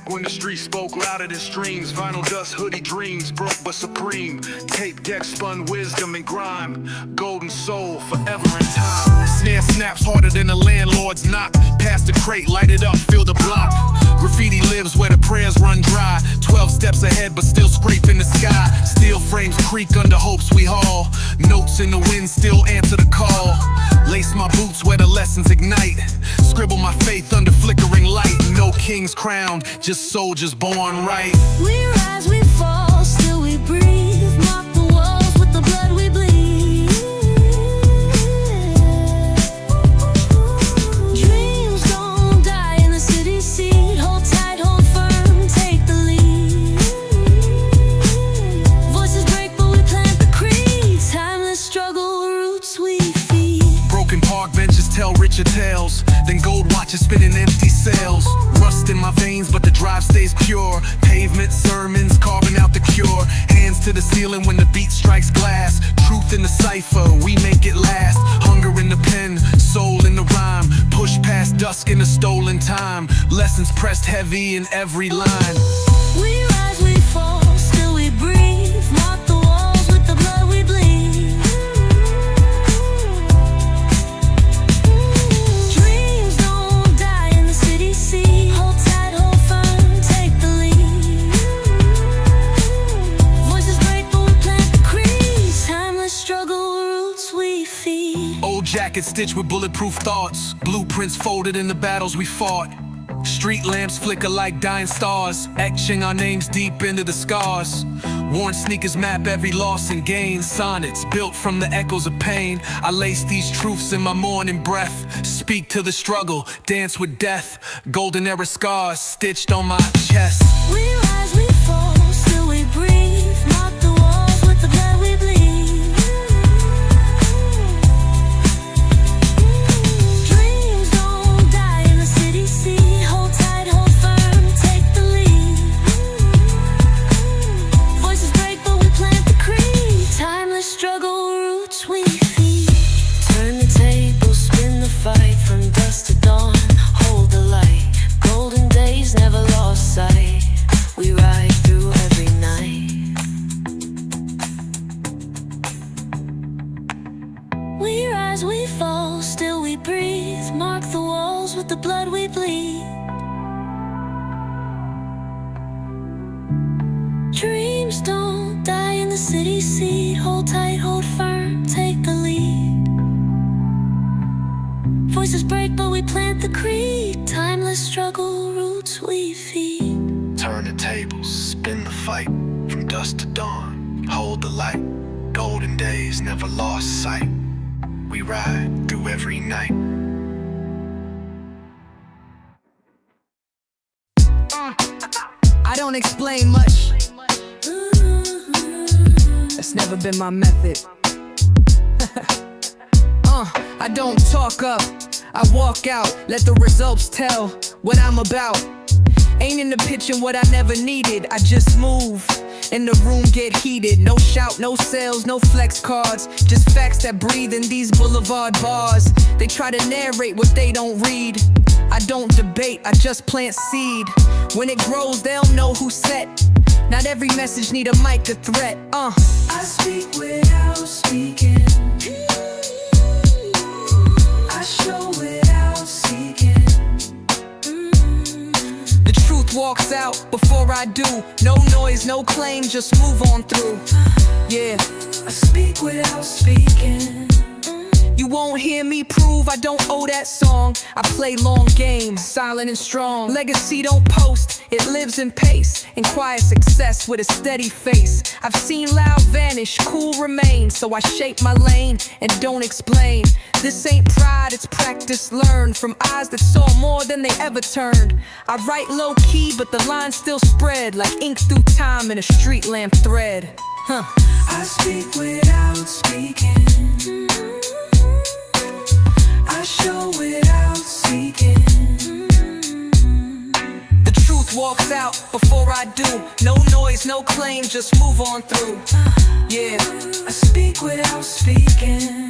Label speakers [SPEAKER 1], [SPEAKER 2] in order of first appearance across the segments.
[SPEAKER 1] back when the street spoke louder than streams. Vinyl dust, hoodie dreams, broke but supreme. Tape deck spun wisdom and grime. Golden soul, forever in time. Snare snaps harder than a landlord's knock. Past the crate, light it up, fill the block. Graffiti lives where the prayers run dry. 12 steps ahead but still scraping the sky. Steel frames creak under hopes we haul. Notes in the wind still answer the call. Lace my boots where the lessons ignite. Scribble my faith under flickering light. No king's crown, just soldiers born right.
[SPEAKER 2] We rise, we fall, still we breathe. Mark the walls with the blood we bleed. Dreams don't die in the city seat. Hold tight, hold firm, take the lead. Voices break but we plant the creed. Timeless struggle, roots we feed.
[SPEAKER 1] Broken park benches tell richer tales. Then gold watches spinning empty sails. Rust in my veins but the drive stays pure. Pavement sermons carving out the cure. Hands to the ceiling when the beat strikes glass. Truth in the cipher, we make it last. Hunger in the pen, soul in the rhyme. Push past dusk in the stolen time. Lessons pressed heavy in every line.
[SPEAKER 2] We rise, we fall, still we breathe. Mark the walls with the blood we bleed. Dreams don't die in the city seat. Hold tight, hold firm, take the lead. Voices break but we plant the creed. Timeless struggle, roots we feed.
[SPEAKER 1] Old jackets stitched with bulletproof thoughts. Blueprints folded in the battles we fought. Street lamps flicker like dying stars, etching our names deep into the scars. Worn sneakers map every loss and gain. Sonnets built from the echoes of pain. I lace these truths in my morning breath. Speak to the struggle, dance with death. Golden era scars stitched on my chest.
[SPEAKER 2] We rise, we fall, still we breathe. Mark the walls with the blood we bleed. Dreams don't die in the city seat. Hold tight, hold firm, take the lead. Voices break but we plant the creed. Timeless struggle, roots we feed. Turn the table, spin the fight. From dusk to dawn, hold the light. Golden days never lost sight. We ride through every night. We rise, we fall, still we breathe. Mark the walls with the blood we bleed. Dreams don't die in the city seat. Hold tight, hold firm, take the lead. Voices break but we plant the creed. Timeless struggle, roots we feed.
[SPEAKER 1] Turn the tables, spin the fight. From dusk to dawn, hold the light. Golden days never lost sight. We ride through every night.
[SPEAKER 3] I don't explain much. That's never been my method. I don't talk up, I walk out. Let the results tell what I'm about. Ain't in the pitching what I never needed. I just move, and the room get heated. No shout, no sales, no flex cards. Just facts that breathe in these boulevard bars. They try to narrate what they don't read. I don't debate, I just plant seed. When it grows, they'll know who's set. Not every message need a mic to threat. I
[SPEAKER 2] speak without speaking. I show without seeking.
[SPEAKER 3] The truth walks out before I do. No noise, no claim, just move on through. Yeah,
[SPEAKER 2] I speak without speaking.
[SPEAKER 3] you won't hear me prove I don't owe that song. I play long game, silent and strong. Legacy don't post, it lives in pace. In quiet success with a steady face. I've seen loud vanish, cool remain. So I shape my lane and don't explain. This ain't pride, it's practice learned from eyes that saw more than they ever turned. I write low key, but the lines still spread like ink through time in a street lamp thread.
[SPEAKER 2] I speak without speaking. I show without seeking.
[SPEAKER 3] The truth walks out before I do. No noise, no claim, just move on through. Yeah,
[SPEAKER 2] I speak without speaking.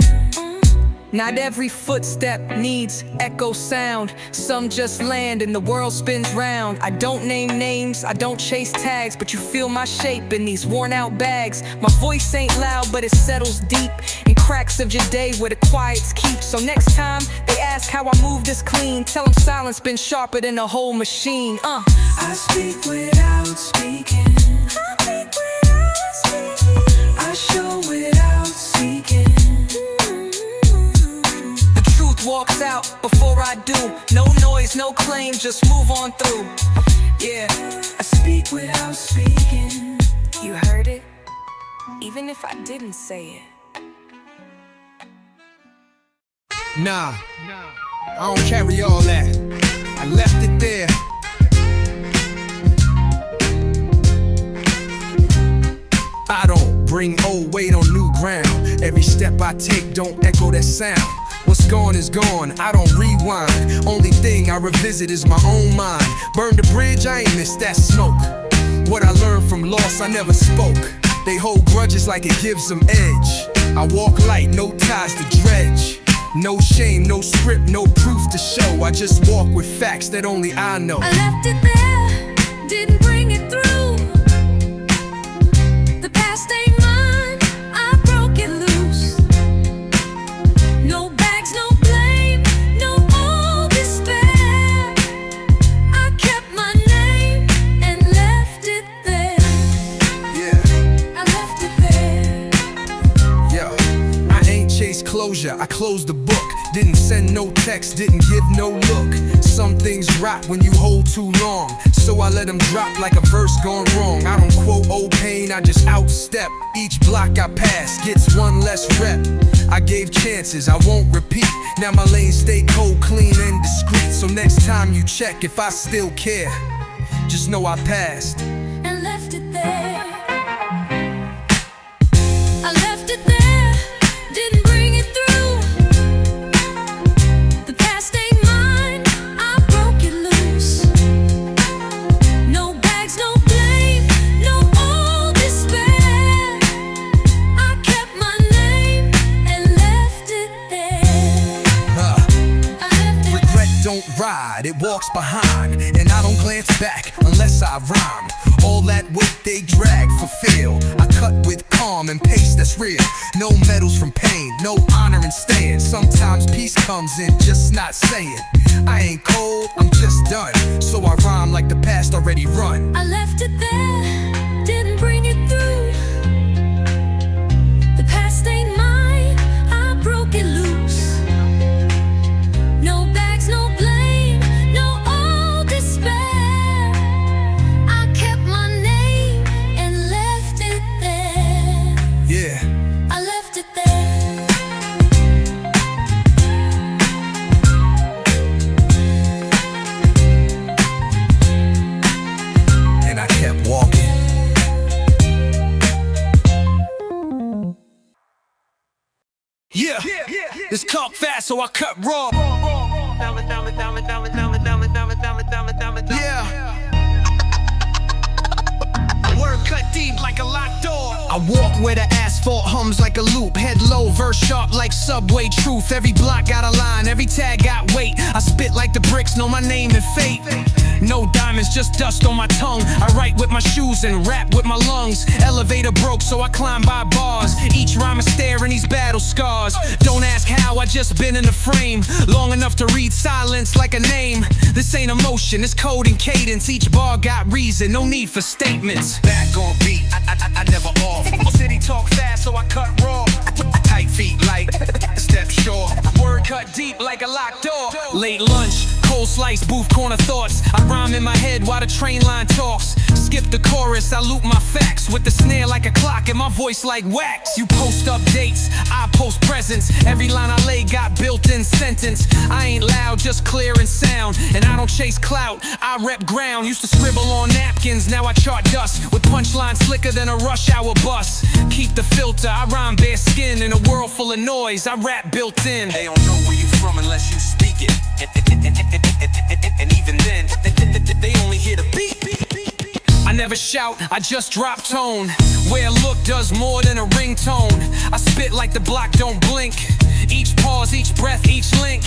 [SPEAKER 3] Not every footstep needs echo sound. Some just land and the world spins round. I don't name names, I don't chase tags, but you feel my shape in these worn out bags. My voice ain't loud, but it settles deep in cracks of your day where the quiets keep. So next time they ask how I move this clean, tell them silence been sharper than a whole machine.
[SPEAKER 2] I speak without speaking. I speak without speaking. I show without seeking.
[SPEAKER 3] Walks out before I do. No noise, no claim, just move on through. Yeah,
[SPEAKER 2] I speak without speaking.
[SPEAKER 3] you heard it? Even if I didn't say it.
[SPEAKER 4] Nah, I don't carry all that. I left it there. I don't bring old weight on new ground. Every step I take don't echo that sound. What's gone is gone, I don't rewind. Only thing I revisit is my own mind. Burn the bridge, I ain't missed that smoke. What I learned from loss, I never spoke. They hold grudges like it gives them edge. I walk light, no ties to dredge. No shame, no script, no proof to show. I just walk with facts that only I know.
[SPEAKER 2] I left it there, didn't bring it through. The past ain't mine, I broke it loose. No bags, no blame, no old despair. I kept my name and left it there.
[SPEAKER 4] Yeah,
[SPEAKER 2] I left it there.
[SPEAKER 4] yo, I ain't chased closure, I closed the book. Didn't send no text, didn't give no look. Some things rot when you hold too long, so I let them drop like a verse gone wrong. I don't quote old pain, I just outstep. Each block I pass gets one less rep. I gave chances, I won't repeat. Now my lane stay cold, clean and discreet. So next time you check if I still care, just know I passed
[SPEAKER 2] And left it there. I left it there, didn't bring it through. The past ain't mine, I broke it loose. No bags, no blame, no old despair. I kept my name and left it there. I left it
[SPEAKER 4] Regret don't ride, it walks behind. And I don't glance back unless I rhyme. All that weight they drag fulfill. I cut with calm and pace that's real. No medals from pain, no honor in staying. Sometimes peace comes in just not saying. I ain't cold, I'm just done. So I rhyme like the past already run.
[SPEAKER 2] I left it there, didn't bring it through. The past ain't mine, I broke it loose. No bags, no blame, no old despair. I kept my name and left it there.
[SPEAKER 4] Yeah,
[SPEAKER 2] I left it there.
[SPEAKER 4] and I kept walking. Yeah, this talk fast so I cut raw. Yeah. Word cut deep like a locked door. I walk where the asphalt hums like a loop. Head low, verse sharp like subway truth. Every block got a line, every tag got weight. I spit like the bricks, know my name and fate. No diamonds, just dust on my tongue. I write with my shoes and rap with my lungs. Elevator broke, so I climb by bars. Each rhyme is staring these battle scars. Don't ask how, I just been in the frame long enough to read silence like a name. This ain't emotion, it's code and cadence. Each bar got reason, no need for statements. Back on beat, I never off. City talk fast, so I cut raw. Tight feet light, step short. Word cut deep like a locked door. Late lunch, cold slice, booth corner thoughts. I rhyme in my head while the train line talks. Skip the chorus, I loop my facts with the snare like a clock and my voice like wax. You post updates, I post presents. Every line I lay got built-in sentence. I ain't loud, just clear and sound. And I don't chase clout, I rep ground. Used to scribble on napkins, now I chart dust with punchlines slicker than a rush hour bus. Keep the filter, I rhyme bare skin. In a world full of noise, I rap built in. They don't know where you from unless you speak it. And even then, they only hear the beat. I never shout, I just drop tone. Where a look does more than a ringtone. I spit like the block don't blink. Each pause, each breath, each link.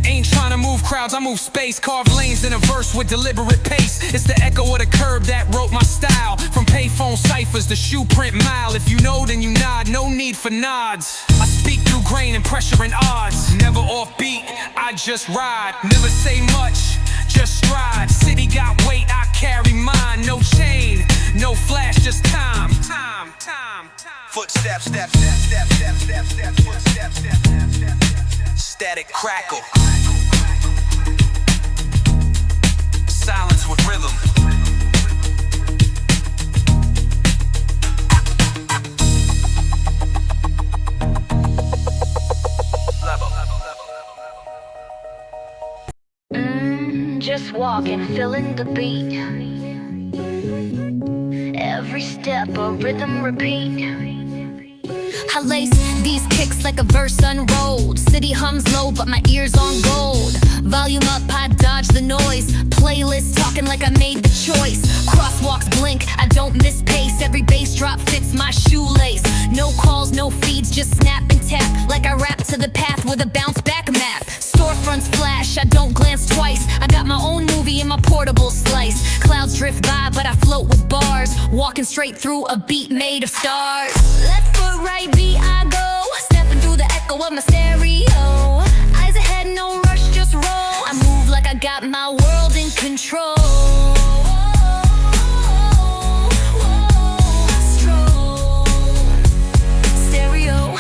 [SPEAKER 4] Ain't trying to move crowds, I move space. Carve lanes in a verse with deliberate pace. It's the echo of the curb that wrote my style. From payphone ciphers to shoe print mile. If you know, then you nod, no need for nods. I speak through grain and pressure and odds. Never offbeat, I just ride. Never say much, just stride. City got weight, I carry mine. No chain, no flash, just time. Footsteps, step, step, step, step, step, step, footsteps, step, step, step, step. Static crackle. Silence with rhythm.
[SPEAKER 2] Just walking, feeling the beat. Every step a rhythm repeat. I lace these kicks like a verse unrolled. City hums low, but my ears on gold. Volume up, I dodge the noise. Playlist talking like I made the choice. Crosswalks blink, I don't miss pace. Every bass drop fits my shoelace. No calls, no feeds, just snap and tap. Like I rap to the path with a bounce back map. Storefronts flash, I don't glance twice. I got my own movie in my portable slice. Clouds drift by, but I float with bars. Walking straight through a beat made of stars. Left foot, right beat, I go. Stepping through the echo of my stereo. Eyes ahead, no rush, just roll. I move like I got my world in control. Stroll, stereo.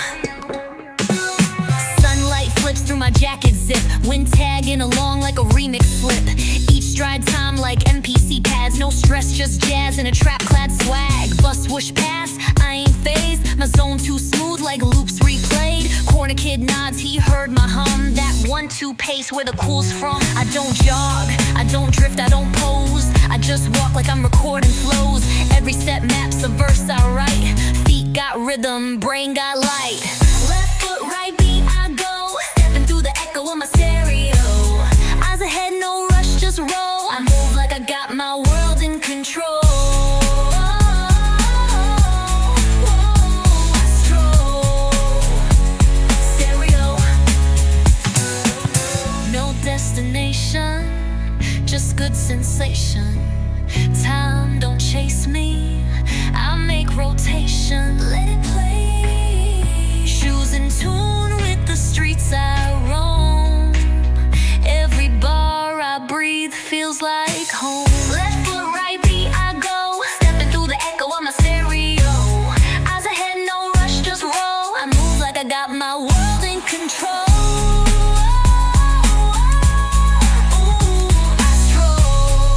[SPEAKER 2] Sunlight flips through my jacket zip. Wind tagging along like a remix flip. Each stride time like MPC pads. No stress, just jazz and a trap-clad swag. Bus swoosh past, I ain't phased. My zone too smooth like loops replayed. Corner kid nods, he heard my hum. That 1-2 pace where the cool's from. I don't jog, I don't drift, I don't pose. I just walk like I'm recording flows. Every step maps a verse I write. Feet got rhythm, brain got light. Left foot, right beat, I go. Stepping through the echo of my stereo. Eyes ahead, no rush, just roll. I move like I got my world in control. Stroll, stereo. No destination, just good sensation. Time don't chase me, I make rotation. Let it play. Shoes in tune with the streets I roam. Every bar I breathe feels like home. Left foot, right beat, I go. Stepping through the echo of my stereo. Eyes ahead, no rush, just roll. I move like I got my world in control. I stroll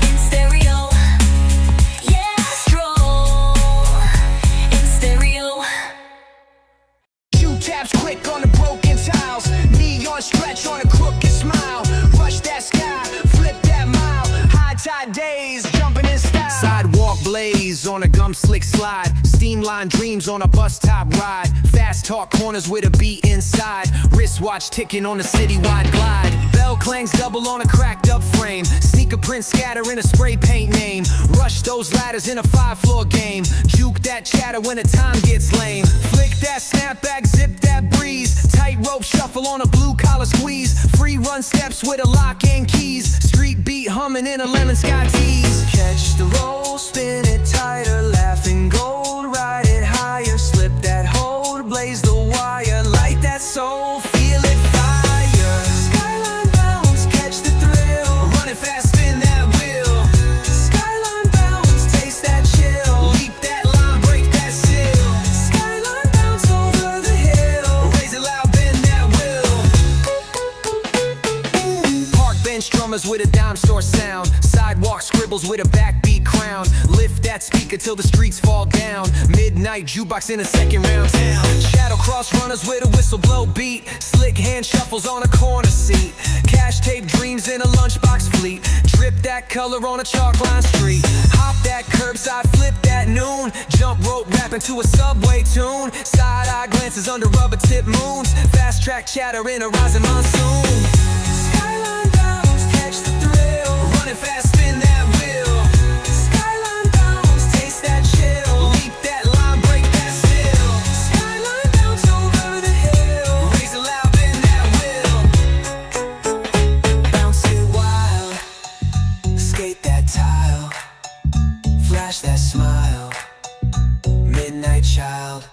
[SPEAKER 2] in stereo. Yeah, I stroll in stereo.
[SPEAKER 4] Shoe taps quick on the broken tiles. Neon stretch on a crooked smile. Rush that sky, flip that mile. High tide days, jumping in style. Sidewalk blaze on a gum slick slide. Steamline dreams on a bus top ride. Fast talk corners with a beat inside. Wristwatch ticking on a citywide glide. Bell clangs double on a cracked up frame. Sneaker print scatter in a spray paint name. Rush those ladders in a 5-floor game. Juke that chatter when the time gets lame. Flick that snapback, zip that breeze. Tightrope shuffle on a blue collar squeeze. Free run steps with a lock and keys. Street beat humming in a lemon sky tease. Catch the roll, spin it tighter. Laughing gold, ride it higher. Slip that hold, blaze the wire. Light that soul, feel it fire. Skyline bounce, catch the thrill. Running fast, spin that wheel. Skyline bounce, taste that chill. Leap that line, break that seal. Skyline bounce over the hill. Raise it loud, bend that wheel. Park bench drummers with a dime store sound. Sidewalk scribbles with a backbeat crown. Lift that speaker till the streets fall down. Midnight jukebox in a second round town. Shadow cross runners with a whistle blow beat. Slick hand shuffles on a corner seat. Cash tape dreams in a lunchbox fleet. Drip that color on a chalk line street. Hop that curbside, flip that noon. Jump rope rapping to a subway tune. Side eye glances under rubber tip moons. Fast track chatter in a rising monsoon. Skyline bounce, catch the thrill. Running fast, spin that wheel. Skyline bounce, taste that chill. Leap that line, break that seal. Skyline bounce over the hill.
[SPEAKER 3] flash that smile. Midnight child.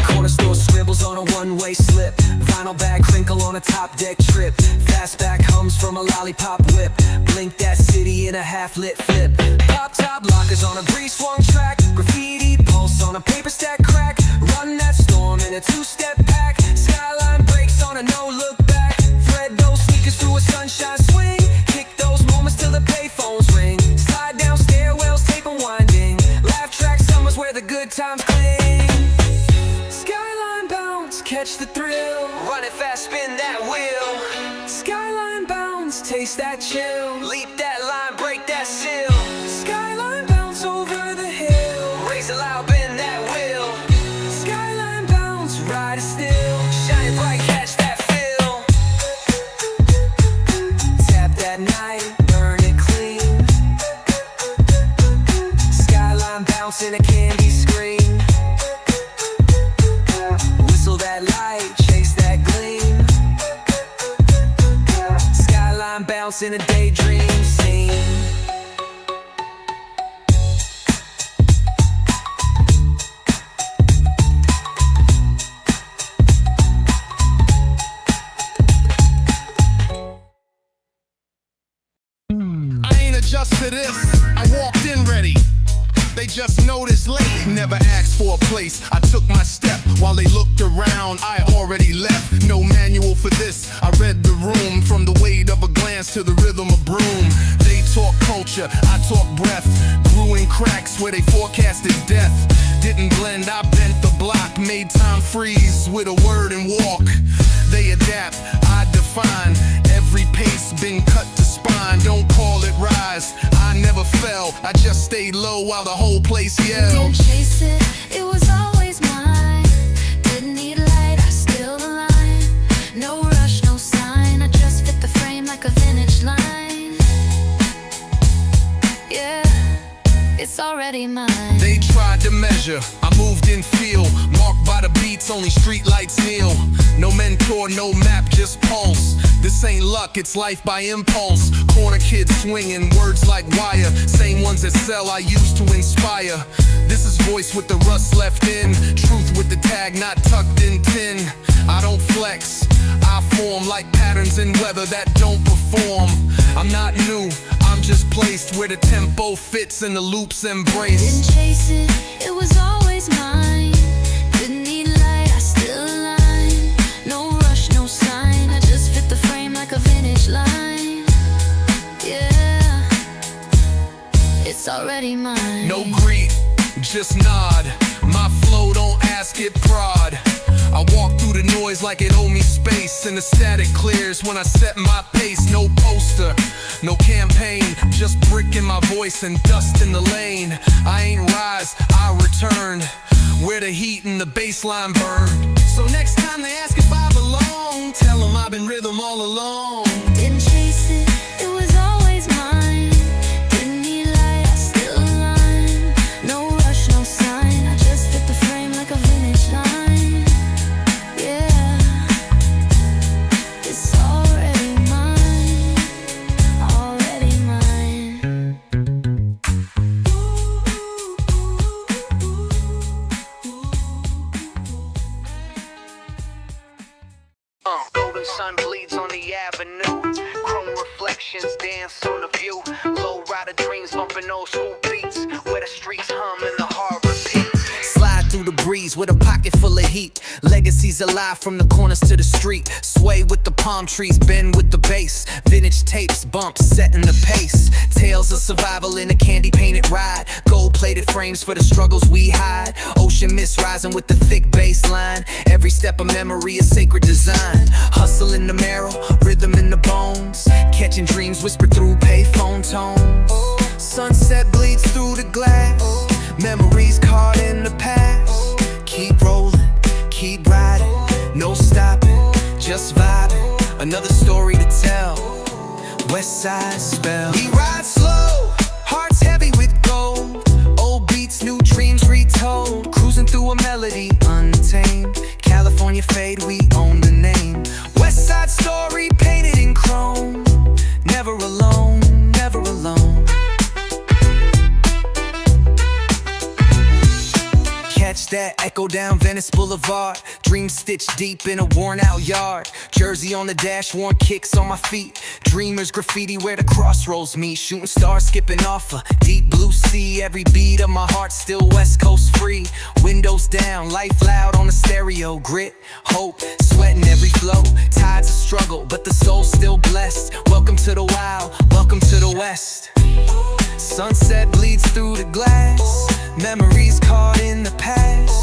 [SPEAKER 3] Corner store scribbles on a one-way slip. Vinyl bag crinkle on a top deck trip. Fastback hums from a lollipop whip. Blink that city in a half-lit flip. Pop top lockers on a grease-swung track. Graffiti pulse on a paper stack crack. Run that storm in a two-step pack. Skyline brakes on a no-look back. Thread those sneakers through a sunshine swing. Kick those moments till the payphones ring. Slide down stairwells, tape unwinding. Laugh track summers where the good times cling. Skyline bounce, catch the thrill. Run it fast, spin that wheel. Skyline bounce, taste that chill. Leap that line, break that seal. Skyline bounce over the hill. Raise it loud, bend that wheel. Skyline bounce, ride it still. Shine it bright, catch that feel. Tap that night, burn it clean. Skyline bounce in a candy screen. Whistle that light, chase that gleam. Skyline bounce in a daydream scene.
[SPEAKER 1] I ain't adjust to this, I walked in ready. They just noticed late, never asked for a place. I took my step while they looked around. I already left, no manual for this. I read the room from the weight of a glance to the rhythm of broom. They talk culture, I talk breath. Grew in cracks where they forecasted death. Didn't blend, I bent the block. Made time freeze with a word and walk. They adapt, I define. Every pace been cut to spine. Don't call it rise, I never fell. I just stayed low while the whole place yelled.
[SPEAKER 2] Didn't chase it, it was always mine. Didn't need light, I still align. No rush, no sign, I just fit the frame like a vintage line. Yeah, it's already mine.
[SPEAKER 1] They tried to measure, I moved in feel. Marked by the beats, only street lights kneel. No mentor, no map, just pulse. This ain't luck, it's life by impulse. Corner kids swinging, words like wire. Same ones that sell, I used to inspire. This is voice with the rust left in. Truth with the tag, not tucked in tin. I don't flex, I form like patterns in weather that don't perform. I'm not new, I'm just placed where the tempo fits and the loops embrace.
[SPEAKER 2] Didn't chase it, it was always mine. Didn't need light, I still align. No rush, no sign, I just fit the frame like a vintage line. Yeah, it's already mine.
[SPEAKER 1] No greed, just nod. My flow don't ask it prod. I walk through the noise like it owe me space, and the static clears when I set my pace. No poster, no campaign, just brick in my voice and dust in the lane. I ain't rise, I return, where the heat and the baseline burn. So next time they ask if I belong, tell them I've been rhythm all along.
[SPEAKER 2] Didn't chase it, it was always mine. Didn't need light, I still align. No rush, no sign, I just fit the frame like a vintage line. Yeah, it's already mine, already mine.
[SPEAKER 5] Golden sun bleeds on the avenue. Chrome reflections dance on the view. Low rider dreams bumping old school beats. Where the streets hum and the heart repeats.
[SPEAKER 3] Slide through the breeze with a pocket full of heat. Legacies alive from the corners to the street. Sway with the palm trees, bend with the bass. Vintage tapes, bumps, setting the pace. Tales of survival in a candy painted ride. Gold-plated frames for the struggles we hide. Ocean mist rising with the thick bass line. Every step of memory is sacred design. Hustle in the marrow, rhythm in the bones. Catching dreams whispered through payphone tones. Sunset bleeds through the glass. Memories caught in the past. Keep rolling, keep riding. No stopping, just vibing. Another story to tell. West Side spell. We ride slow, hearts heavy with gold. Old beats, new dreams retold. Cruising through a melody untamed. California fade, we own the name. West Side story painted in chrome. Never alone, never alone.
[SPEAKER 4] that echo down Venice Boulevard. Dreams stitched deep in a worn out yard. Jersey on the dash, worn kicks on my feet. Dreamers graffiti where the crossroads meet. Shooting stars skipping off a deep blue sea. Every beat of my heart still West Coast free. Windows down, life loud on the stereo. Grit, hope, sweating every flow. Tides of struggle, but the soul's still blessed. Welcome to the wild, welcome to the West. Sunset bleeds through the glass. Memories caught in the past.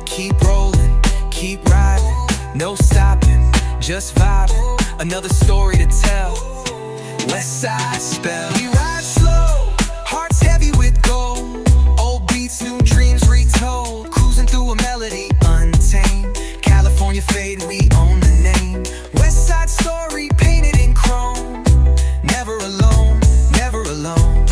[SPEAKER 4] Keep rolling, keep riding. No stopping, just vibing. Another story to tell. West Side spell. We ride slow, hearts heavy with gold. Old beats, new dreams retold. Cruising through a melody untamed. California fade, we own the name. West Side story painted in chrome. Never alone, never alone.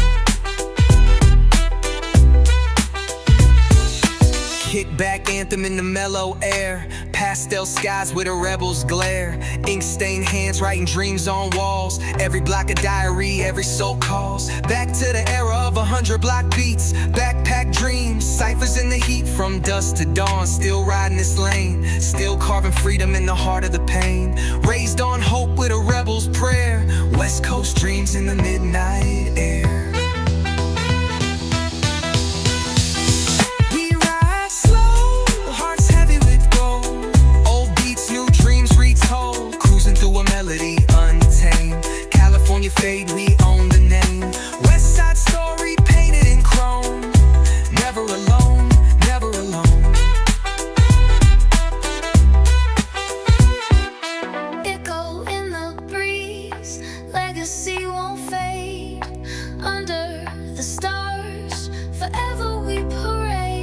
[SPEAKER 4] Kickback anthem in the mellow air. Pastel skies where the rebels glare. Ink-stained hands writing dreams on walls. Every block a diary, every soul calls. Back to the era of 100 block beats. Backpack dreams, ciphers in the heat. From dusk to dawn, still riding this lane. Still carving freedom in the heart of the pain. Raised on hope with a rebel's prayer. West Coast dreams in the midnight air. Melody untamed. California fade, we own the name. West Side story painted in chrome. Never alone, never alone.
[SPEAKER 2] Echo in the breeze, legacy won't fade. Under the stars, forever we parade.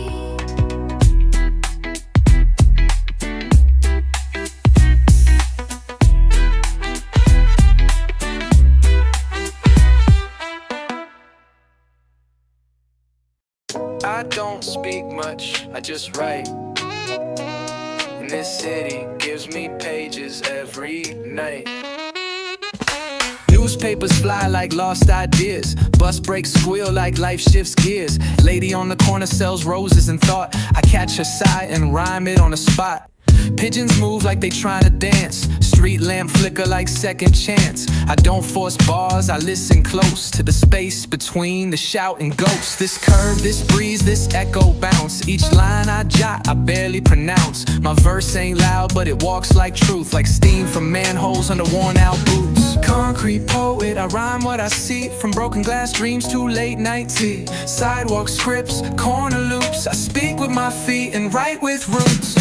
[SPEAKER 4] I don't speak much, I just write. And this city gives me pages every night. Newspapers fly like lost ideas. Bus brakes squeal like life shifts gears. Lady on the corner sells roses and thought. I catch her sigh and rhyme it on the spot. Pigeons move like they trying to dance. Street lamp flicker like second chance. I don't force bars, I listen close to the space between the shouting ghosts. This curve, this breeze, this echo bounce. Each line I jot, I barely pronounce. My verse ain't loud, but it walks like truth. Like steam from manholes under worn out boots. Concrete poet, I rhyme what I see. From broken glass dreams to late night tea. Sidewalk scripts, corner loops. I speak with my feet and write with roots.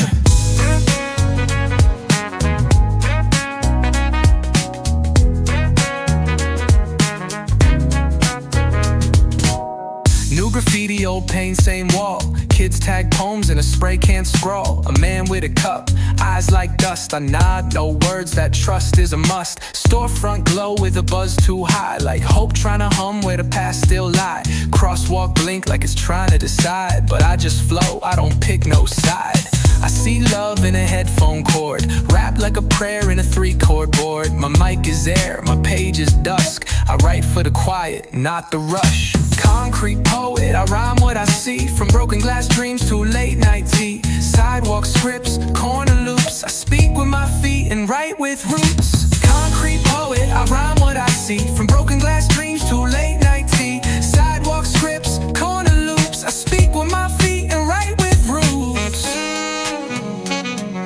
[SPEAKER 4] New graffiti, old paint, same wall. Kids tag poems in a spray can scrawl. A man with a cup, eyes like dust. I nod, no words, that trust is a must. Storefront glow with a buzz too high. Like hope trying to hum where the past still lie. Crosswalk blink like it's trying to decide. But I just flow, I don't pick no side. I see love in a headphone cord. Rap like a prayer in a 3-chord board. My mic is air, my page is dusk. I write for the quiet, not the rush. Concrete poet, I rhyme what I see. From broken glass dreams to late night tea. Sidewalk scripts, corner loops. I speak with my feet and write with roots. Concrete poet, I rhyme what I see. From broken glass dreams to late night tea. Sidewalk scripts, corner loops. I speak with my feet and write with roots.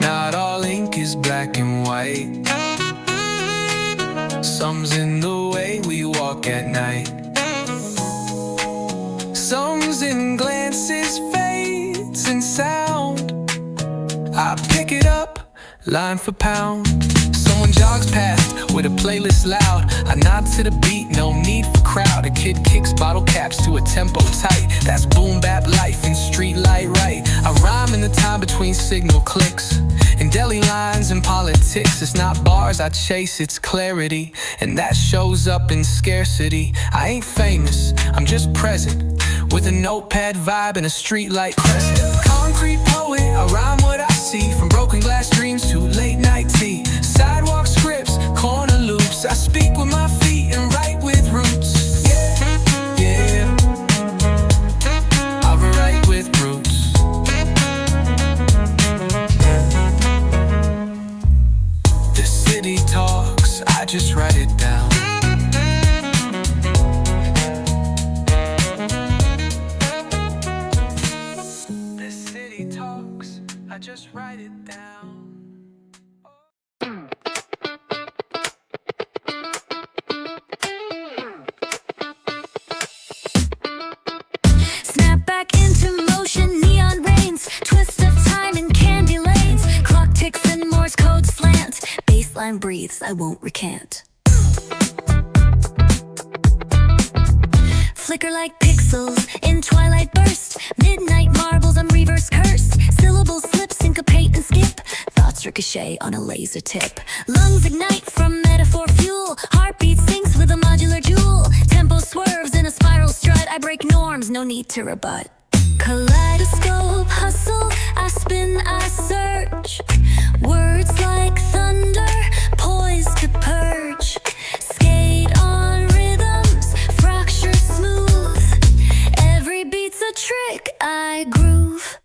[SPEAKER 4] Not all ink is black and white. Some's in the way we walk at night. Some's in glances, fades, and sound. I pick it up, line for pound. Someone jogs past with a playlist loud. I nod to the beat, no need for crowd. A kid kicks bottle caps to a tempo tight. That's boom bap life in street light right. I rhyme in the time between signal clicks. In deli lines and politics, it's not bars I chase, it's clarity. And that shows up in scarcity. I ain't famous, I'm just present. With a notepad vibe and a streetlight crescent. Concrete poet, I rhyme what I see. From broken glass dreams to late night tea. Sidewalk scripts, corner loops. I speak with my feet and write with roots. Yeah, I write with roots.
[SPEAKER 2] breathes, I won't recant. Flicker like pixels in twilight burst. Midnight marbles, I'm reverse cursed. Syllables slip, syncopate and skip. Thoughts ricochet on a laser tip. Lungs ignite from metaphor fuel. Heartbeat syncs with a modular jewel. Tempo swerves in a spiral strut. I break norms, no need to rebut. Kaleidoscope hustle, I spin, I search. Words like thunder, poised to purge. Skate on rhythms, fracture smooth. Every beat's a trick, I groove.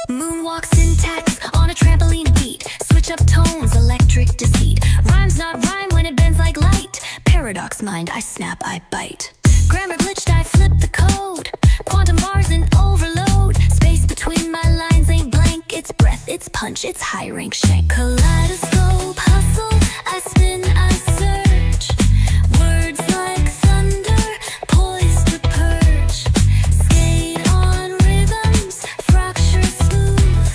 [SPEAKER 2] Moonwalk syntax on a trampoline beat. Switch up tones, electric deceit. Rhymes not rhyme when it bends like light. Paradox mind, I snap, I bite. Grammar glitched, I flip the code. Quantum bars in overload. Space between my lines ain't blank. It's breath, it's punch, it's high rank shank. Kaleidoscope hustle, I spin, I search. Words like thunder, poised to purge. Skate on rhythms, fracture smooth.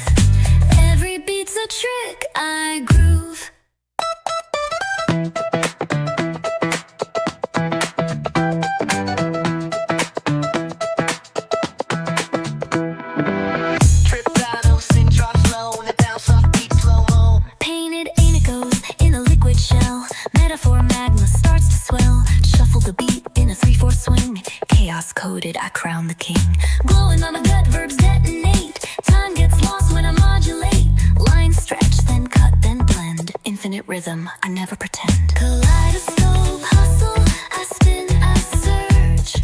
[SPEAKER 2] Every beat's a trick, I groove. Coded, I crown the king. Glowing on my gut, verbs detonate. Time gets lost when I modulate. Lines stretch, then cut, then blend. Infinite rhythm, I never pretend. Kaleidoscope hustle, I spin, I search.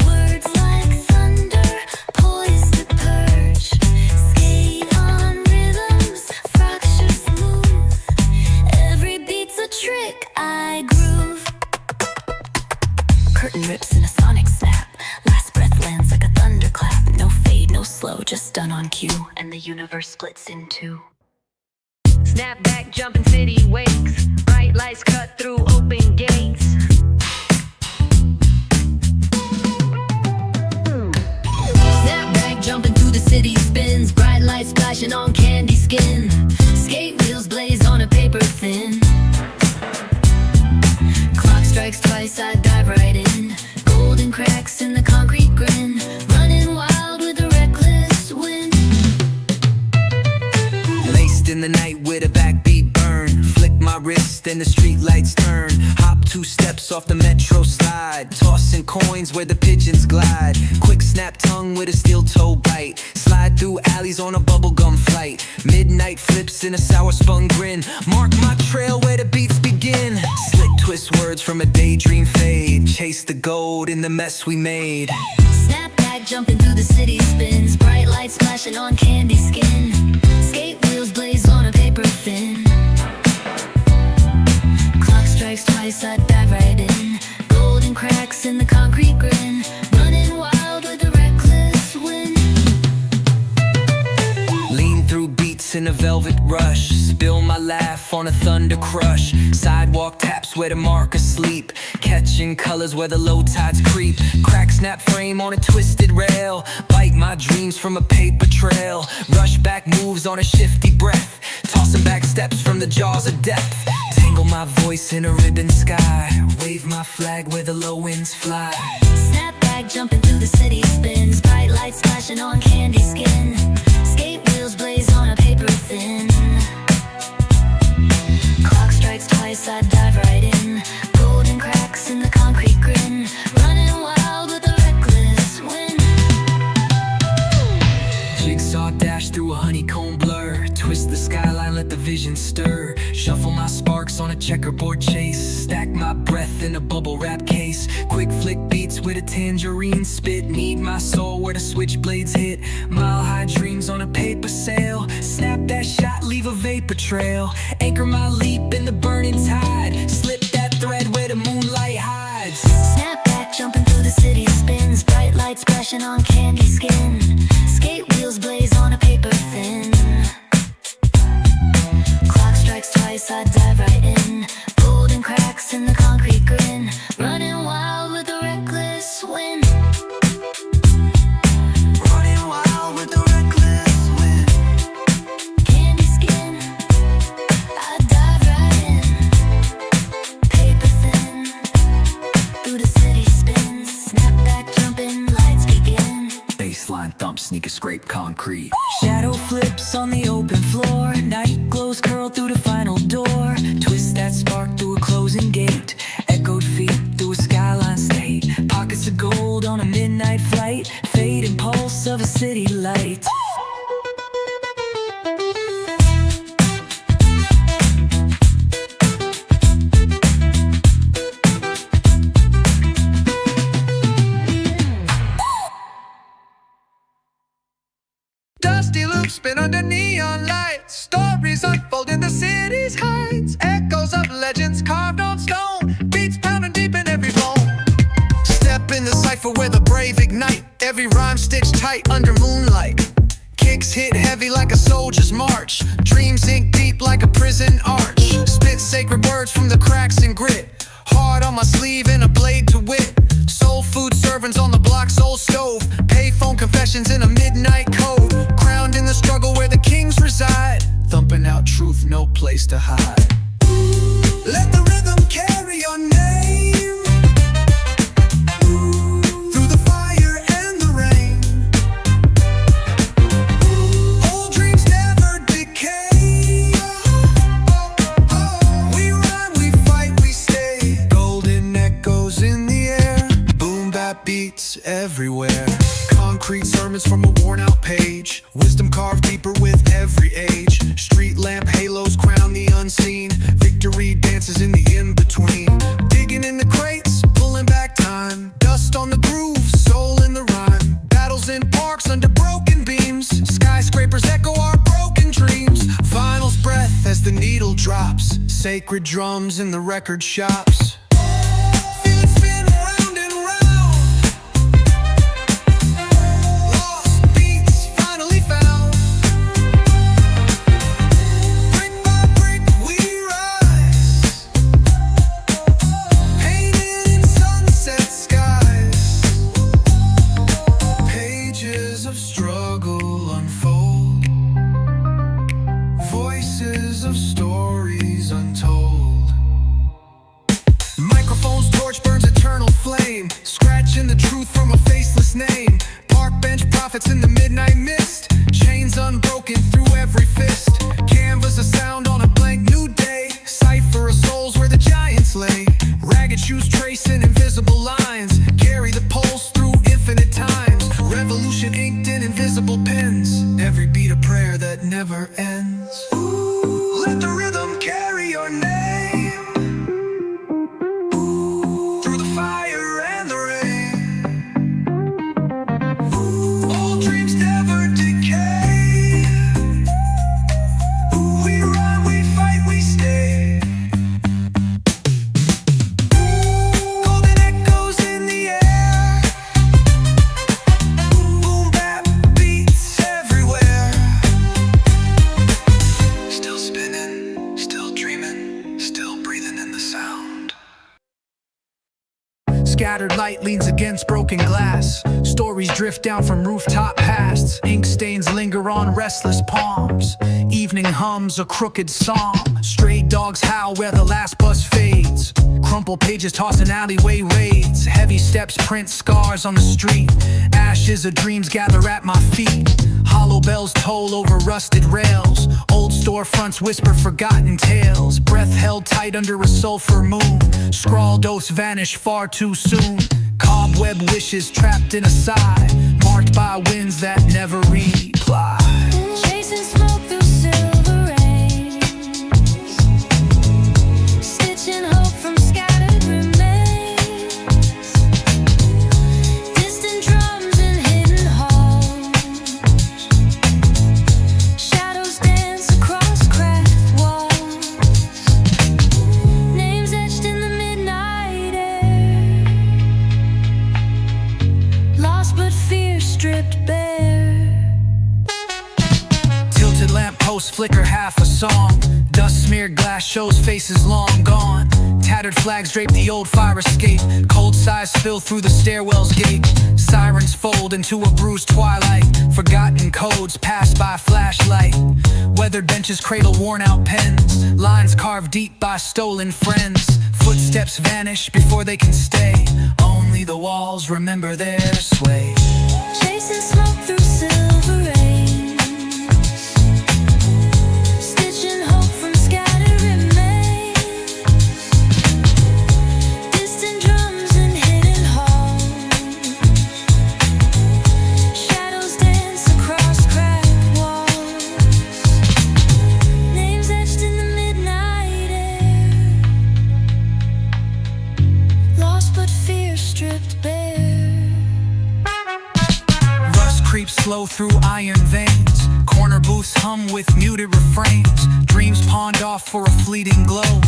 [SPEAKER 2] Words like thunder, poised to purge. Skate on rhythms, fracture smooth. Every beat's a trick, I groove. Curtain rips in a sonic snap. Last breath lands like a thunderclap. No fade, no slow, just done on cue. And the universe splits in two. Snap back, jumping city wakes. Bright lights cut through open gates. Snap back, jumping through the city spins. Bright lights splashing on candy skin. Skate wheels blaze on a paper thin. Clock strikes twice, I dive right in. Golden cracks in the concrete grin. Running wild with a reckless wind.
[SPEAKER 4] Laced in the night with a backbeat burn. Flick my wrist and the street lights turn. Hop 2 steps off the metro slide. Tossing coins where the pigeons glide. Quick snap tongue with a steel toe bite. Slide through alleys on a bubblegum flight. Midnight flips in a sour spun grin. Mark my trail where the beats begin. Slick twist words from a daydream fade. Chase the gold in the mess we made.
[SPEAKER 2] Snap back, jumping through the city spins. Bright lights splashing on candy skin. Skate wheels blaze on a paper thin. Clock strikes twice, I dive right in. Golden cracks in the concrete grin. Running wild with a reckless wind.
[SPEAKER 4] Lean through beats in a velvet rush. Spill my laugh on a thunder crush. Sidewalk taps where the markers sleep. Catching colors where the low tides creep. Crack snap frame on a twisted rail. Bite my dreams from a paper trail. Rush back moves on a shifty breath. Tossing back steps from the jaws of depth. Tangle my voice in a ribbon sky. Wave my flag where the low winds fly.
[SPEAKER 2] Snap back, jumping through the city spins. Bright lights flashing on candy skin. Skate wheels blaze on a paper thin. Clock strikes twice, I dive right in. Golden cracks in the concrete grin. Running wild with a reckless wind.
[SPEAKER 4] Jigsaw dash through a honeycomb blur. Twist the skyline, let the vision stir. Shuffle my sparks on a checkerboard chase. Stack my breath in a bubble wrap case. Quick flick beats with a tangerine spit. Need my soul where the switchblades hit. Mile high dreams on a paper sail. Snap that shot, leave a vapor trail. Anchor my leap in the burning tide. Slip that thread where the moonlight hides.
[SPEAKER 2] Snap back, jumping through the city spins. Bright lights splashing on candy skin. Skate wheels blaze on a paper thin. Clock strikes twice, I dive right in. Golden cracks in the concrete grin. Running wild with a reckless wind.
[SPEAKER 4] Running wild with the reckless wind.
[SPEAKER 2] Candy skin, I dive right in.
[SPEAKER 3] thump, sneakers scrape concrete.
[SPEAKER 6] Shadow flips on the open floor. Night glows curl through the final door. Twist that spark through a closing gate. Echoed feet through a skyline state. Pockets of gold on a midnight flight. Fading pulse of a city light.
[SPEAKER 4] Dusty loops spin under neon lights. Stories unfold in the city's heights. Echoes of legends carved on stone. Beats pounding deep in every bone. Step in the cipher where the brave ignite. Every rhyme stitched tight under moonlight. Kicks hit heavy like a soldier's march. Dreams ink deep like a prison arch. Spit sacred words from the cracks and grit. Heart on my sleeve and a blade to wit. Soul food servants on the block's old stove. Payphone confessions in a midnight cove. Crowned in the struggle where the kings reside. Thumping out truth, no place to hide. Let the rhythm carry your name. Through the fire and the rain. Old dreams never decay. We rhyme, we fight, we stay. Golden echoes in the air. Boom bap beats everywhere. Concrete sermons from a worn out page. Wisdom carved deeper with every age. Street lamp halos crown the unseen. Victory dances in the in-between. Digging in the crates, pulling back time. Dust on the groove, soul in the rhyme. Battles in parks under broken beams. Skyscrapers echo our broken dreams. Finals breath as the needle drops. Sacred drums in the record shops. Feel it spin round and round. Lost beats finally found. Brick by brick we rise. Painted in sunset skies. Pages of struggle unfold. Voices of stories untold. Microphone's torch burns eternal flame. Scratching the truth from a faceless name. Park bench prophets in the midnight mist. Chains unbroken through every fist. Canvas a sound on a blank new day. Cipher of souls where the giants lay. Ragged shoes tracing invisible lines. Carry the pulse through infinite times. Revolution inked in invisible pens. Every beat a prayer that never ends. Let the rhythm carry your name. Through the fire and the rain. Old dreams never decay. We run, we fight, we stay. Golden echoes in the air. Boom bap beats everywhere. Still spinning, still dreaming, still breathing in the sound. Scattered light leans against broken glass. Stories drift down from rooftop pasts. Ink stains linger on restless palms. Evening hums a crooked song. Stray dogs howl where the last bus fades. Crumpled pages toss in alleyway raids. Heavy steps print scars on the street. Ashes of dreams gather at my feet. Hollow bells toll over rusted rails. Old storefronts whisper forgotten tales. Breath held tight under a sulfur moon. Scrawled oaths vanish far too soon. Cobweb wishes trapped in a sigh. Marked by winds that never reply.
[SPEAKER 2] Chasing smoke through silver rains. Stitching hope from scattered remains. Distant drums in hidden halls. Shadows dance across cracked walls. Names etched in the midnight air. Lost but fear stripped bare.
[SPEAKER 4] Tilted lampposts flicker half a song. Dust smeared glass shows faces long gone. Tattered flags drape the old fire escape. Cold sighs spill through the stairwell's gate. Sirens fold into a bruised twilight. Forgotten codes passed by flashlight. Weathered benches cradle worn out pens. Lines carved deep by stolen friends. Footsteps vanish before they can stay. Only the walls remember their sway.
[SPEAKER 2] Chasing smoke through
[SPEAKER 4] flow through iron veins. Corner booths hum with muted refrains. Dreams pawned off for a fleeting glow.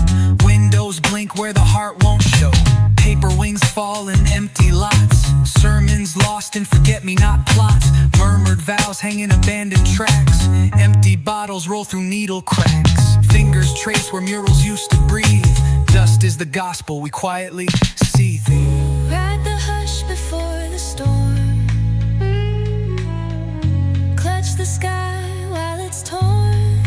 [SPEAKER 4] Windows blink where the heart won't show. Paper wings fall in empty lots. Sermons lost in forget-me-not plots. Murmured vows hang in abandoned tracks. Empty bottles roll through needle cracks. Fingers trace where murals used to breathe. Dust is the gospel we quietly seethe.
[SPEAKER 2] Ride the hush before the storm. Clutch the sky while it's torn.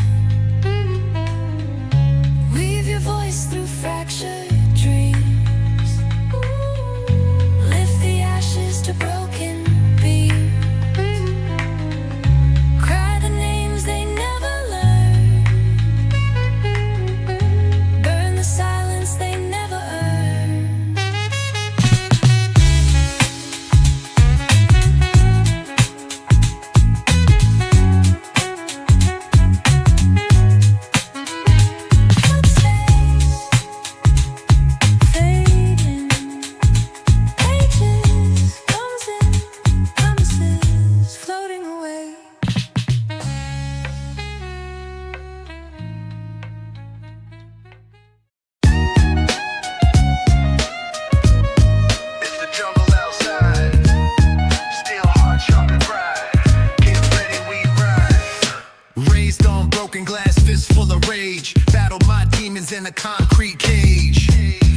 [SPEAKER 2] Weave your voice through fractured dreams. Lift the ashes to broken beams. Cry the names they never learned. Burn the silence they never earned. Fading, pages frozen, promises floating away.
[SPEAKER 1] It's the jungle outside. Still hard, sharp and bright. Get ready, we ride.
[SPEAKER 4] Raised on broken glass, fist full of rage. Battled my demons in a concrete cage.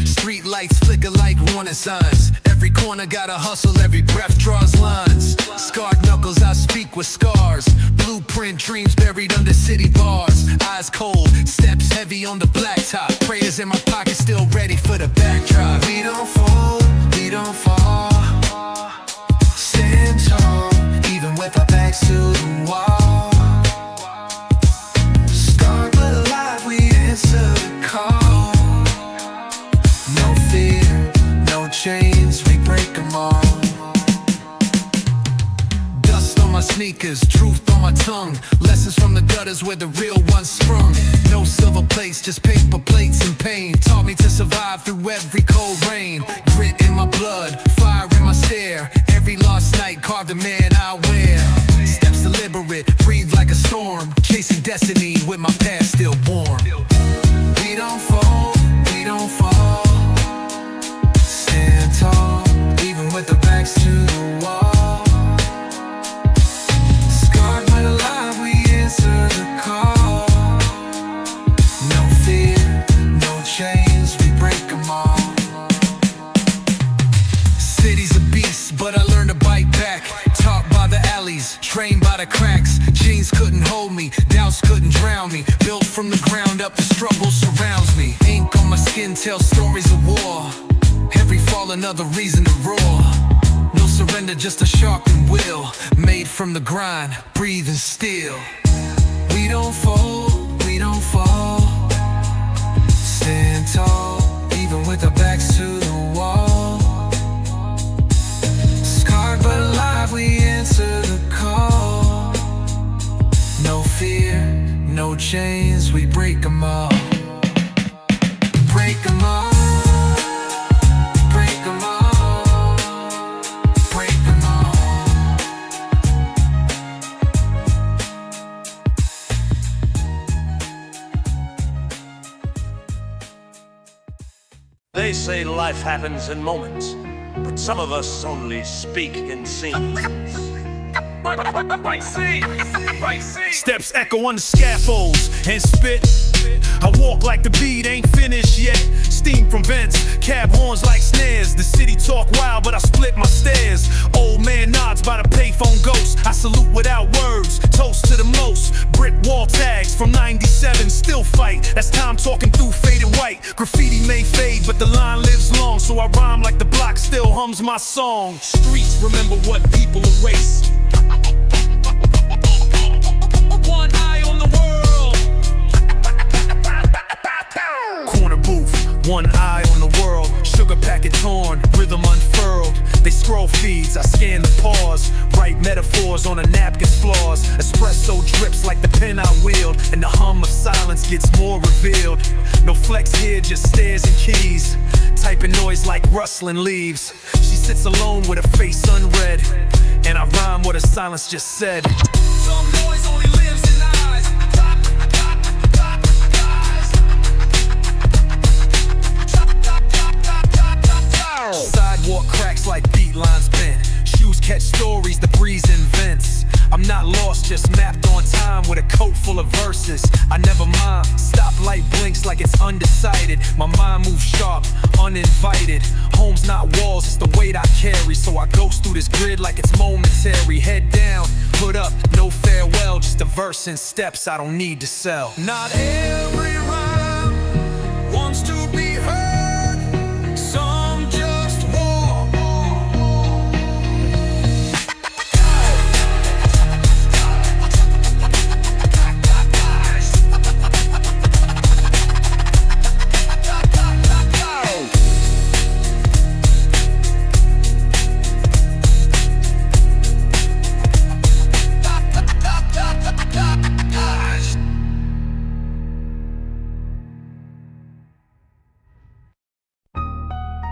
[SPEAKER 4] Street lights flicker like warning signs. Every corner gotta hustle, every breath draws lines. Scarred knuckles, I speak with scars. Blueprint dreams buried under city bars. Eyes cold, steps heavy on the blacktop. Prayers in my pocket, still ready for the backdrop. We don't fall, we don't fall. Stand tall, even with our backs to the wall. Scarred but alive, we answer the call. No fear, no chains, we break them all. Dust on my sneakers, truth on my tongue. Lessons from the gutters where the real ones sprung. No silver plates, just paper plates and pain. Taught me to survive through every cold rain. Grit in my blood, fire in my stare. Every lost night carved a man I wear. Steps deliberate, breathe like a storm. Chasing destiny with my past still warm. We don't fall, we don't fall. Stand tall, even with the backs to the wall. Scarred but alive, we answer the call. No fear, no chains, we break them all. City's a beast, but I learned to bite back. Taught by the alleys, trained by the cracks. Jeans couldn't hold me, doubts couldn't drown me. Built from the ground up, the struggle surrounds me. Ink on my skin tells stories of war. Every fall another reason to roar. No surrender, just a sharpened will. Made from the grind, breathing still. We don't fall, we don't fall. Stand tall, even with our backs to the wall. Scarred but alive, we answer the call. No fear, no chains, we break them all. Break them all. Break them all. Break them all.
[SPEAKER 7] They say life happens in moments, but some of us only speak in scenes.
[SPEAKER 8] Steps echo on the scaffolds and spit. I walk like the beat ain't finished yet. Steam from vents, cab horns like snares. The city talk wild, but I split my stares. Old man nods by the payphone ghost. I salute without words, toast to the most. Brick wall tags from 97, still fight. That's time talking through faded white. Graffiti may fade, but the line lives long. So I rhyme like the block still hums my song.
[SPEAKER 9] Streets remember what people erase. One eye on the world.
[SPEAKER 8] Corner booth, one eye on the world. Sugar packet torn, rhythm unfurled. They scroll feeds, I scan the pause. Write metaphors on a napkin's flaws. Espresso drips like the pen I wield, and the hum of silence gets more revealed. No flex here, just stairs and keys. Typing noise like rustling leaves. She sits alone with her face unread, and I rhyme what her silence just said.
[SPEAKER 9] Some noise only lives in eyes.
[SPEAKER 8] Sidewalk cracks like beat lines bent. Shoes catch stories the breeze invents. I'm not lost, just mapped on time with a coat full of verses. I never mind, stoplight blinks like it's undecided. My mind moves sharp, uninvited. Home's not walls, it's the weight I carry. So I ghost through this grid like it's momentary. Head down, put up, no farewell. Just a verse and steps I don't need to sell.
[SPEAKER 9] Not every rhyme wants to be heard. Some just walk.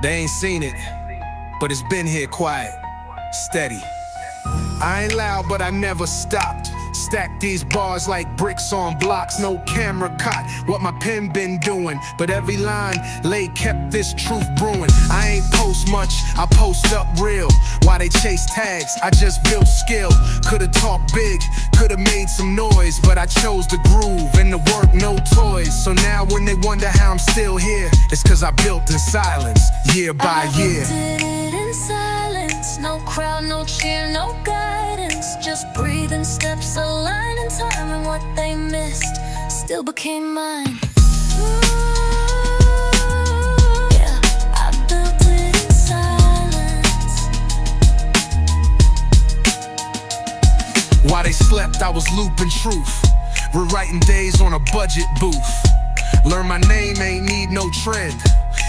[SPEAKER 4] They ain't seen it, but it's been here quiet, steady. I ain't loud, but I never stopped. Stack these bars like bricks on blocks. No camera caught what my pen been doing, but every line lay kept this truth brewing. I ain't post much, I post up real. While they chase tags, I just built skill. Could've talked big, could've made some noise, but I chose the groove and the work, no toys. So now when they wonder how I'm still here, it's cause I built in silence, year by year.
[SPEAKER 2] I built it in silence, no crowd, no cheer, no guidance. Just breathing steps, aligning time, and what they missed still became mine. Yeah, I built it in silence.
[SPEAKER 4] While they slept, I was looping truth, rewriting days on a budget booth. Learn my name, ain't need no trend.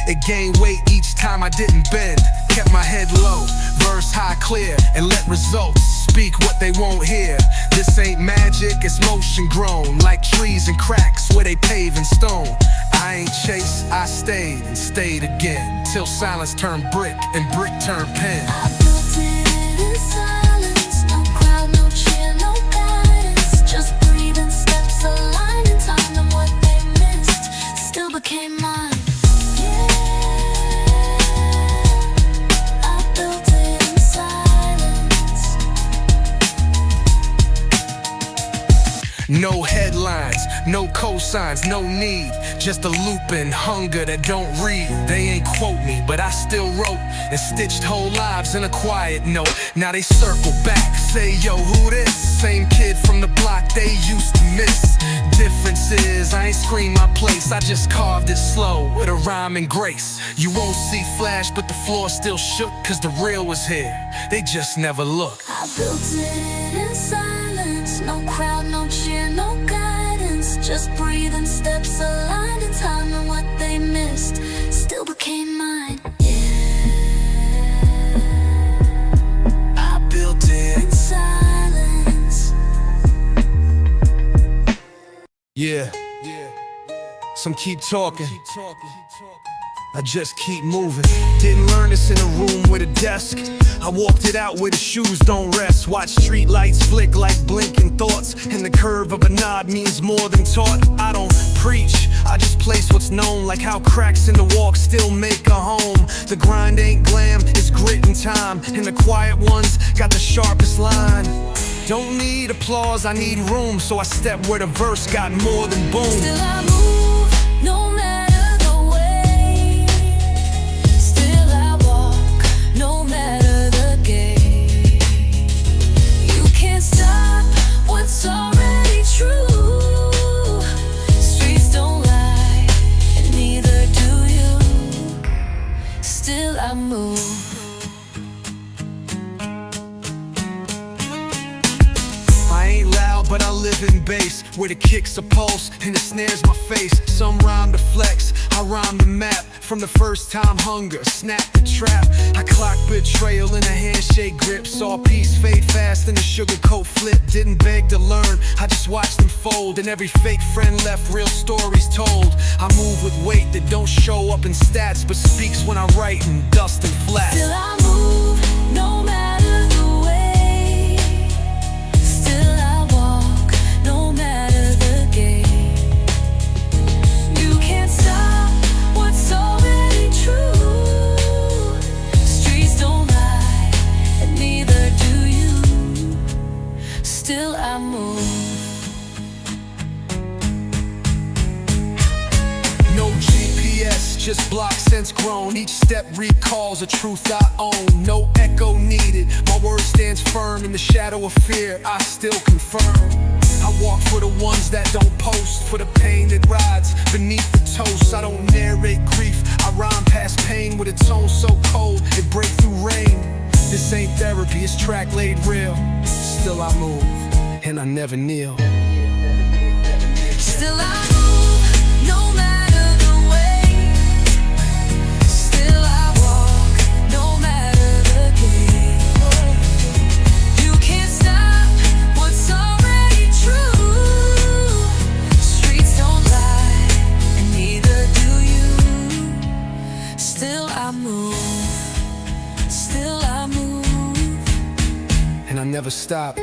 [SPEAKER 4] It gained weight each time I didn't bend. Kept my head low, verse high clear, and let results speak what they won't hear. This ain't magic, it's motion grown, like trees and cracks where they pave in stone. I ain't chased, I stayed and stayed again, till silence turned brick and brick turned pen.
[SPEAKER 2] I built it in silence, no crowd, no cheer, no guidance. Just breathing steps, aligning time, and what they missed still became mine.
[SPEAKER 4] No headlines, no cosigns, no need. Just a looping hunger that don't read. They ain't quote me, but I still wrote and stitched whole lives in a quiet note. Now they circle back, say yo, who this? Same kid from the block they used to miss. Difference is I ain't scream my place, I just carved it slow with a rhyme and grace. You won't see flash, but the floor still shook, cause the real was here, they just never look.
[SPEAKER 2] I built it in silence, no crowd, no cheer, no guidance. Just breathing steps, aligned in time, and what they missed still became mine. Yeah,
[SPEAKER 4] I built it
[SPEAKER 2] in silence.
[SPEAKER 4] Yeah, some keep talking, I just keep moving. Didn't learn this in a room with a desk. I walked it out where the shoes don't rest. Watch street lights flick like blinking thoughts, and the curve of a nod means more than taught. I don't preach, I just place what's known, like how cracks in the walk still make a home. The grind ain't glam, it's grit and time, and the quiet ones got the sharpest line. Don't need applause, I need room, so I step where the verse got more than boom.
[SPEAKER 2] Still I move, no matter the way. Still I walk, no matter the gate. You can't stop what's already true. Streets don't lie, and neither do you. Still I move.
[SPEAKER 4] but I live in bass, where the kicks a pulse and the snares my face. Some rhyme to flex, I rhyme the map. From the first time hunger, snap the trap. I clock betrayal in a handshake grip. Saw peace fade fast in a sugar coat flip. Didn't beg to learn, I just watched them fold. And every fake friend left real stories told. I move with weight that don't show up in stats, but speaks when I write in dust and flat.
[SPEAKER 2] Still I move, no matter the way. Still I walk, no matter the gate. You can't stop what's already true. Streets don't lie, and neither do you. Still I move.
[SPEAKER 4] No GPS, just block sense grown. Each step recalls a truth I own. No echo needed, my word stands firm. In the shadow of fear, I still confirm. I walk for the ones that don't post, for the pain that rides beneath the toast. I don't narrate grief, I rhyme past pain with a tone so cold it break through rain. This ain't therapy, it's track laid real. Still I move, and I never kneel.
[SPEAKER 2] Still I move, no matter the way. Still I walk, no matter the gate. You can't stop what's already true. Streets don't lie, and neither do you. Still I move, still I move.
[SPEAKER 4] And I never stop.